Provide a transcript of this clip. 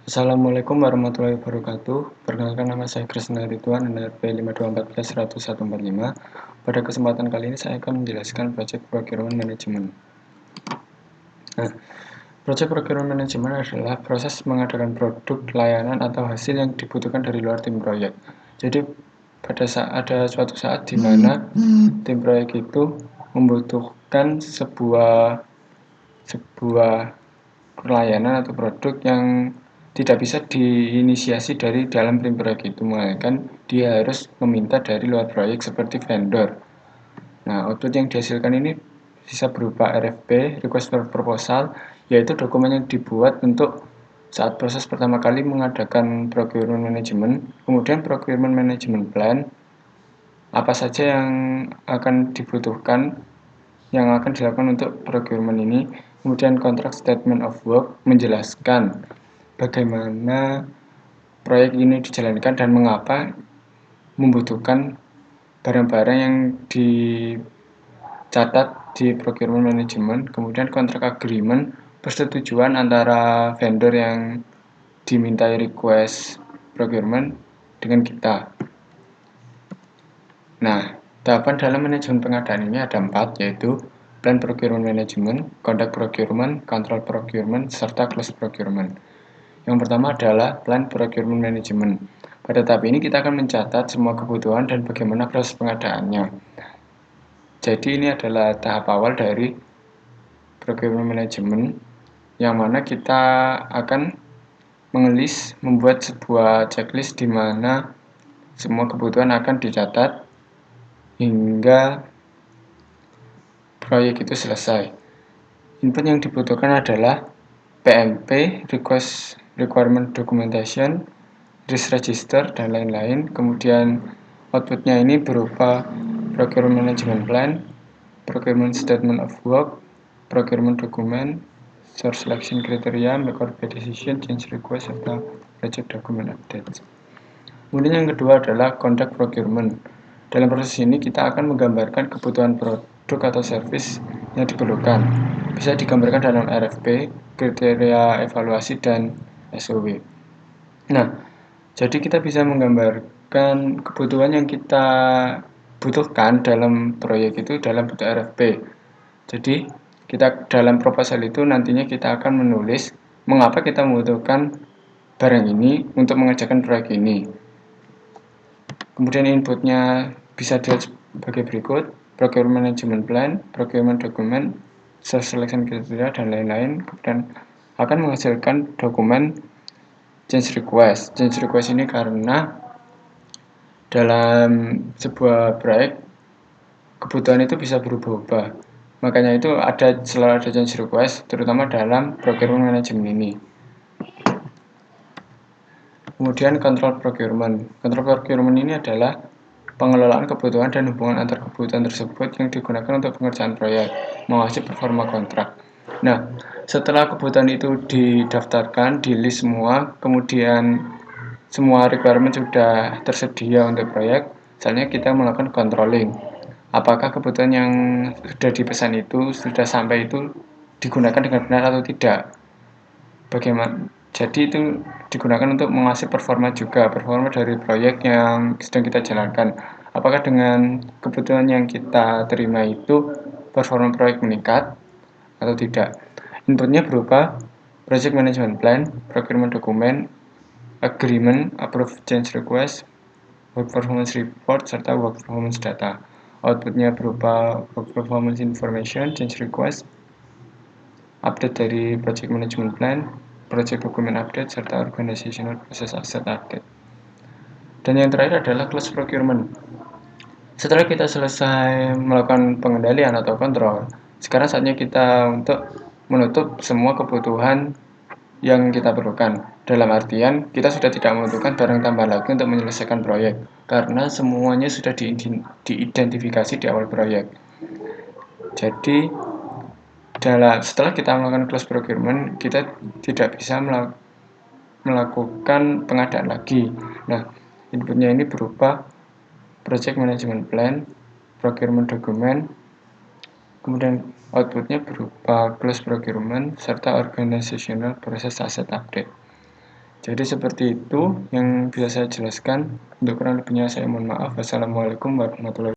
Assalamualaikum warahmatullahi wabarakatuh. Perkenalkan, nama saya Krisna Ridwan, NRP 5241145. Pada kesempatan kali ini saya akan menjelaskan Project Procurement Management. Nah, Project Procurement Management adalah proses mengadakan produk, layanan, atau hasil yang dibutuhkan dari luar tim proyek. Jadi, pada saat ada suatu saat di mana tim proyek itu membutuhkan sebuah layanan atau produk yang tidak bisa diinisiasi dari dalam tim proyek itu, melainkan dia harus meminta dari luar proyek seperti vendor. Nah, output yang dihasilkan ini bisa berupa RFP, Request for Proposal, yaitu dokumen yang dibuat untuk saat proses pertama kali mengadakan procurement management, kemudian procurement management plan, apa saja yang akan dibutuhkan, yang akan dilakukan untuk procurement ini, kemudian contract statement of work menjelaskan bagaimana proyek ini dijalankan dan mengapa membutuhkan barang-barang yang dicatat di procurement management, kemudian contract agreement, persetujuan antara vendor yang dimintai request procurement dengan kita. Nah, tahapan dalam manajemen pengadaan ini ada 4, yaitu plan procurement management, conduct procurement, control procurement, serta close procurement. Yang pertama adalah plan procurement management. Pada tahap ini kita akan mencatat semua kebutuhan dan bagaimana proses pengadaannya. Jadi ini adalah tahap awal dari procurement management, yang mana kita akan membuat sebuah checklist di mana semua kebutuhan akan dicatat hingga proyek itu selesai. Input yang dibutuhkan adalah PMP, Requirement Documentation, Risk Register, dan lain-lain. Kemudian outputnya ini berupa Procurement Management Plan, Procurement Statement of Work, Procurement Document, Source Selection Criteria, Make or Buy Decision, Change Request, serta Project Document Update. Kemudian yang kedua adalah Conduct Procurement. Dalam proses ini kita akan menggambarkan kebutuhan produk atau service yang diperlukan. Bisa digambarkan dalam RFP, kriteria evaluasi, dan SOW. Nah, jadi kita bisa menggambarkan kebutuhan yang kita butuhkan dalam proyek itu dalam bentuk RFP. Jadi, kita dalam proposal itu nantinya kita akan menulis mengapa kita membutuhkan barang ini untuk mengerjakan proyek ini. Kemudian inputnya bisa dilihat sebagai berikut: procurement management plan, procurement document, source selection criteria, dan lain-lain. Kemudian akan menghasilkan dokumen change request. Change request ini karena dalam sebuah proyek kebutuhan itu bisa berubah-ubah. Makanya itu selalu ada change request, terutama dalam procurement management ini. Kemudian control procurement. Control procurement ini adalah pengelolaan kebutuhan dan hubungan antar kebutuhan tersebut yang digunakan untuk pengerjaan proyek, mengawasi performa kontrak. Nah, setelah kebutuhan itu didaftarkan, di list semua, kemudian semua requirement sudah tersedia untuk proyek, misalnya kita melakukan controlling. Apakah kebutuhan yang sudah dipesan itu, sudah sampai itu, digunakan dengan benar atau tidak? Bagaimana? Jadi itu digunakan untuk mengawasi performa juga, performa dari proyek yang sedang kita jalankan. Apakah dengan kebutuhan yang kita terima itu performa proyek meningkat atau tidak? Inputnya berupa project management plan, procurement document, agreement, approve change request, work performance report, serta work performance data. Outputnya berupa work performance information, change request, update dari project management plan, project document update, serta organizational process asset update. Dan yang terakhir adalah close procurement. Setelah kita selesai melakukan pengendalian atau kontrol, sekarang saatnya kita untuk menutup semua kebutuhan yang kita perlukan. Dalam artian, kita sudah tidak membutuhkan barang tambahan lagi untuk menyelesaikan proyek, karena semuanya sudah diidentifikasi di awal proyek. Jadi, setelah kita melakukan close procurement, kita tidak bisa melakukan pengadaan lagi. Nah, inputnya ini berupa project management plan, procurement document, kemudian outputnya berupa close procurement, serta organizational process asset update. Jadi seperti itu yang bisa saya jelaskan. Untuk kurang lebihnya saya mohon maaf. Wassalamualaikum warahmatullahi wabarakatuh.